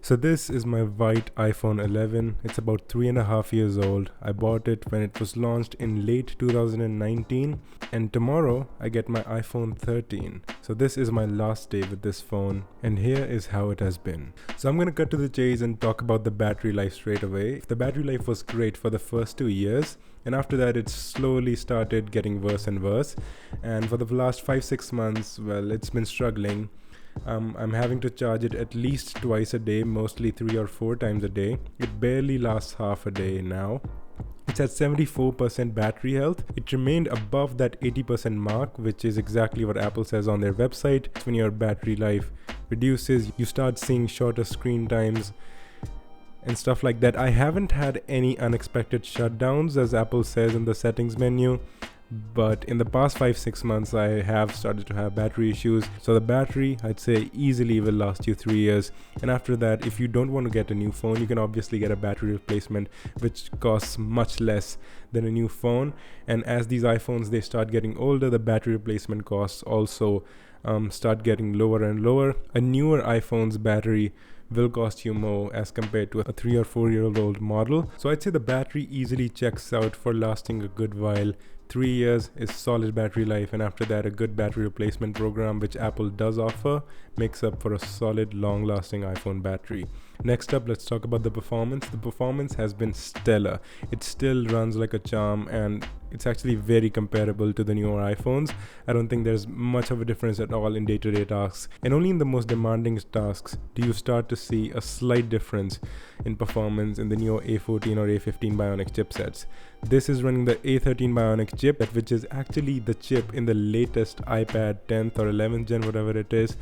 So this is my white iPhone 11. It's about 3.5 years old. I bought it when it was launched in late 2019, and tomorrow I get my iPhone 13. So this is my last day with this phone, and here is how it has been. So I'm gonna cut to the chase and talk about the battery life straight away. The battery life was great for the first 2 years, and after that it slowly started getting worse and worse. And for the last 5-6 months, well, it's been struggling. I'm having to charge it at least twice a day, mostly 3 or 4 times a day. It barely lasts half a day now. It's at 74% battery health. It remained above that 80% mark, which is exactly what Apple says on their website. When your battery life reduces, you start seeing shorter screen times and stuff like that. I haven't had any unexpected shutdowns, as Apple says in the settings menu. But in the past 5-6 months, I have started to have battery issues. So the battery, I'd say, easily will last you 3 years. And after that, if you don't want to get a new phone, you can obviously get a battery replacement, which costs much less than a new phone. And as these iPhones, they start getting older, the battery replacement costs also start getting lower and lower. A newer iPhone's battery will cost you more as compared to a 3 or 4 year old model. So I'd say the battery easily checks out for lasting a good while. 3 years is solid battery life, and after that a good battery replacement program, which Apple does offer, makes up for a solid long lasting iPhone battery. Next up, let's talk about the performance. The performance has been stellar. It still runs like a charm, and it's actually very comparable to the newer iPhones. I don't think there's much of a difference at all in day-to-day tasks, and only in the most demanding tasks do you start to see a slight difference in performance in the newer A14 or A15 Bionic chipsets. This is running the A13 Bionic chip, which is actually the chip in the latest iPad 10th or 11th gen, whatever it is.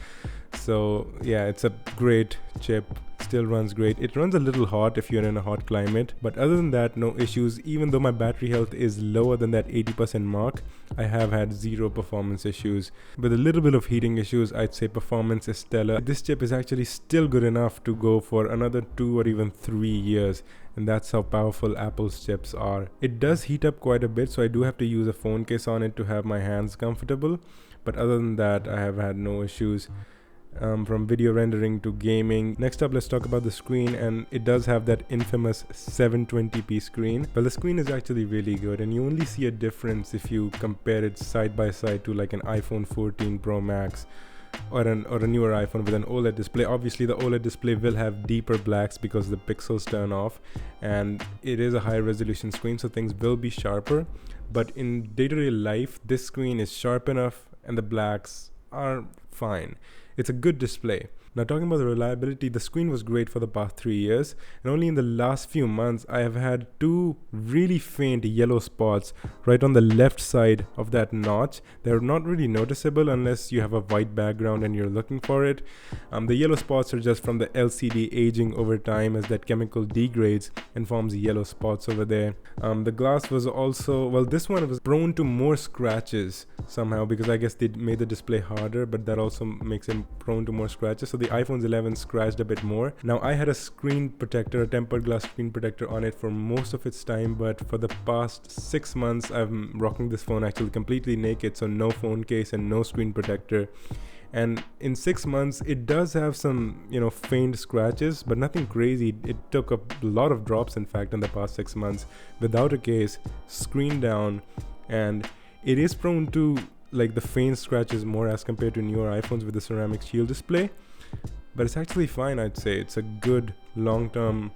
So yeah, it's a great chip, still runs great. It runs a little hot if you're in a hot climate, but other than that, no issues. Even though my battery health is lower than that 80% mark, I have had zero performance issues. With a little bit of heating issues, I'd say performance is stellar. This chip is actually still good enough to go for another 2 or even 3 years. And that's how powerful Apple's chips are. It does heat up quite a bit, so I do have to use a phone case on it to have my hands comfortable. But other than that, I have had no issues. From video rendering to gaming. Next up, let's talk about the screen, and it does have that infamous 720p screen. Well, the screen is actually really good, and you only see a difference if you compare it side by side to like an iPhone 14 Pro Max or a newer iPhone with an OLED display. Obviously, the OLED display will have deeper blacks because the pixels turn off, and it is a high resolution screen, so things will be sharper. But in day-to-day life, this screen is sharp enough and the blacks are fine. It's a good display. Now, talking about the reliability, the screen was great for the past 3 years, and only in the last few months I have had 2 really faint yellow spots right on the left side of that notch. They're not really noticeable unless you have a white background and you're looking for it. The yellow spots are just from the LCD aging over time as that chemical degrades and forms yellow spots over there. The glass was also, well, this one was prone to more scratches somehow because I guess they made the display harder, but that also makes it prone to more scratches. So the iPhone 11 scratched a bit more. Now, I had a screen protector, a tempered glass screen protector on it for most of its time, but for the past 6 months I'm rocking this phone actually completely naked, so no phone case and no screen protector. And in 6 months it does have some faint scratches, but nothing crazy. It took a lot of drops, in fact, in the past 6 months without a case, screen down, and it is prone to like the faint scratches more as compared to newer iPhones with the ceramic shield display. But it's actually fine, I'd say. It's a good long-term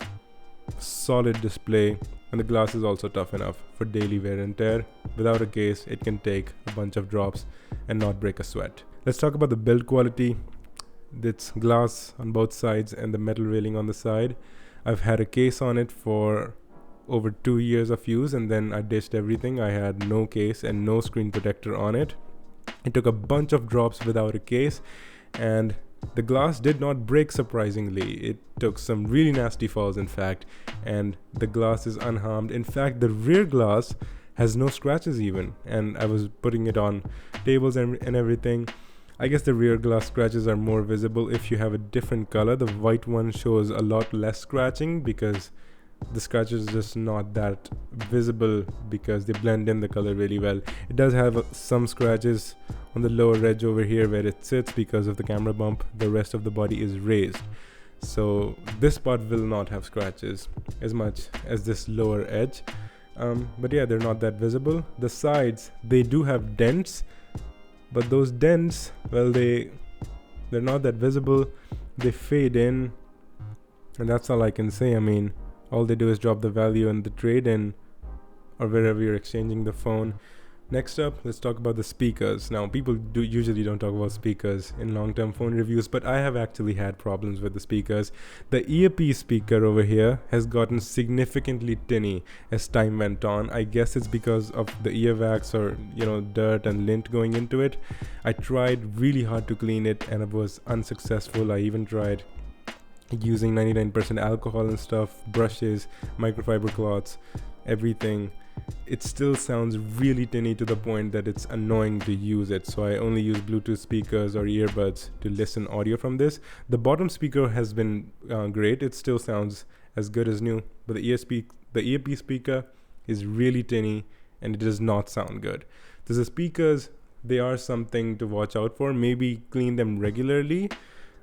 solid display, and the glass is also tough enough for daily wear and tear. Without a case, it can take a bunch of drops and not break a sweat. Let's talk about the build quality. It's glass on both sides and the metal railing on the side. I've had a case on it for over 2 years of use, and then I ditched everything. I had no case and no screen protector on it. It took a bunch of drops without a case, and the glass did not break, surprisingly. It took some really nasty falls, in fact, and the glass is unharmed. In fact, the rear glass has no scratches even, and I was putting it on tables and everything. I guess the rear glass scratches are more visible if you have a different color. The white one shows a lot less scratching because the scratches are just not that visible because they blend in the color really well. It does have some scratches on the lower edge over here where it sits because of the camera bump. The rest of the body is raised. So this part will not have scratches as much as this lower edge. But yeah, they're not that visible. The sides, they do have dents, but those dents, well, they're not that visible. They fade in, and that's all I can say. I mean, all they do is drop the value in the trade-in or wherever you're exchanging the phone. Next up, let's talk about the speakers. Now, people usually don't talk about speakers in long-term phone reviews, but I have actually had problems with the speakers. The earpiece speaker over here has gotten significantly tinny as time went on. I guess it's because of the earwax or, dirt and lint going into it. I tried really hard to clean it and it was unsuccessful. I even tried using 99% alcohol and stuff, brushes, microfiber cloths, everything. It still sounds really tinny to the point that it's annoying to use it. So I only use Bluetooth speakers or earbuds to listen audio from this. The bottom speaker has been great. It still sounds as good as new, but the earpiece speaker is really tinny and it does not sound good. The speakers, they are something to watch out for. Maybe clean them regularly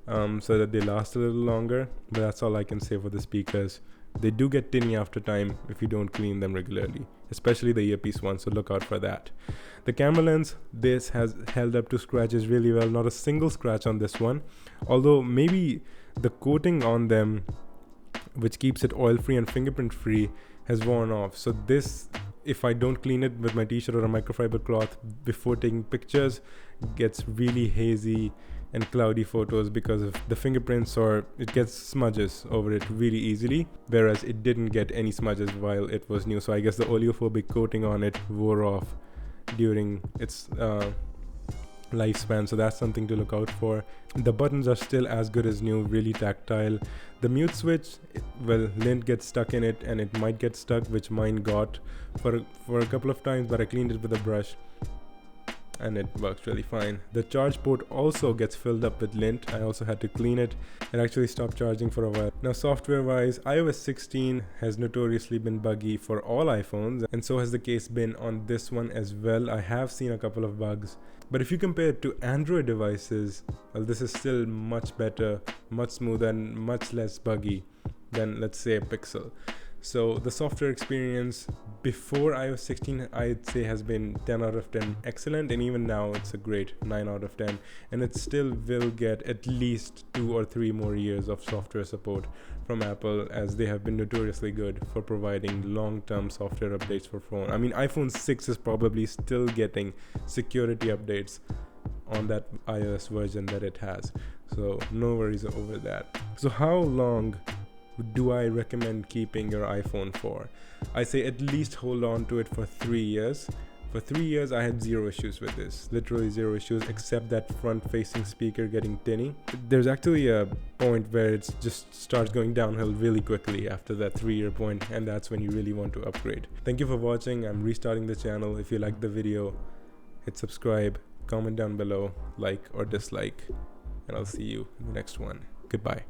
so that they last a little longer, but that's all I can say for the speakers. They do get tinny after time if you don't clean them regularly, especially the earpiece one, so look out for that. The camera lens, this has held up to scratches really well. Not a single scratch on this one, although maybe the coating on them, which keeps it oil-free and fingerprint-free, has worn off. So this, if I don't clean it with my t-shirt or a microfiber cloth before taking pictures, gets really hazy and cloudy photos because of the fingerprints, or it gets smudges over it really easily, whereas it didn't get any smudges while it was new. So I guess the oleophobic coating on it wore off during its lifespan, so that's something to look out for. The buttons are still as good as new, really tactile. The mute switch, well, lint gets stuck in it and it might get stuck, which mine got for a couple of times, but I cleaned it with a brush and it works really fine. The charge port also gets filled up with lint. I also had to clean it. It actually stopped charging for a while. Now, software wise, iOS 16 has notoriously been buggy for all iPhones, and so has the case been on this one as well. I have seen a couple of bugs, but if you compare it to Android devices, well, this is still much better, much smoother, and much less buggy than, let's say, a Pixel. So the software experience before iOS 16, I'd say, has been 10 out of 10 excellent, and even now it's a great 9 out of 10, and it still will get at least 2 or 3 more years of software support from Apple, as they have been notoriously good for providing long-term software updates for phone. I mean, iPhone 6 is probably still getting security updates on that iOS version that it has, so no worries over that. So how long do I recommend keeping your iPhone for? I say at least hold on to it for 3 years. For 3 years, I had zero issues with this, literally zero issues, except that front-facing speaker getting tinny. There's actually a point where it just starts going downhill really quickly after that 3-year point, and that's when you really want to upgrade. Thank you for watching. I'm restarting the channel. If you liked the video, hit subscribe, comment down below, like or dislike, and I'll see you in the next one. Goodbye.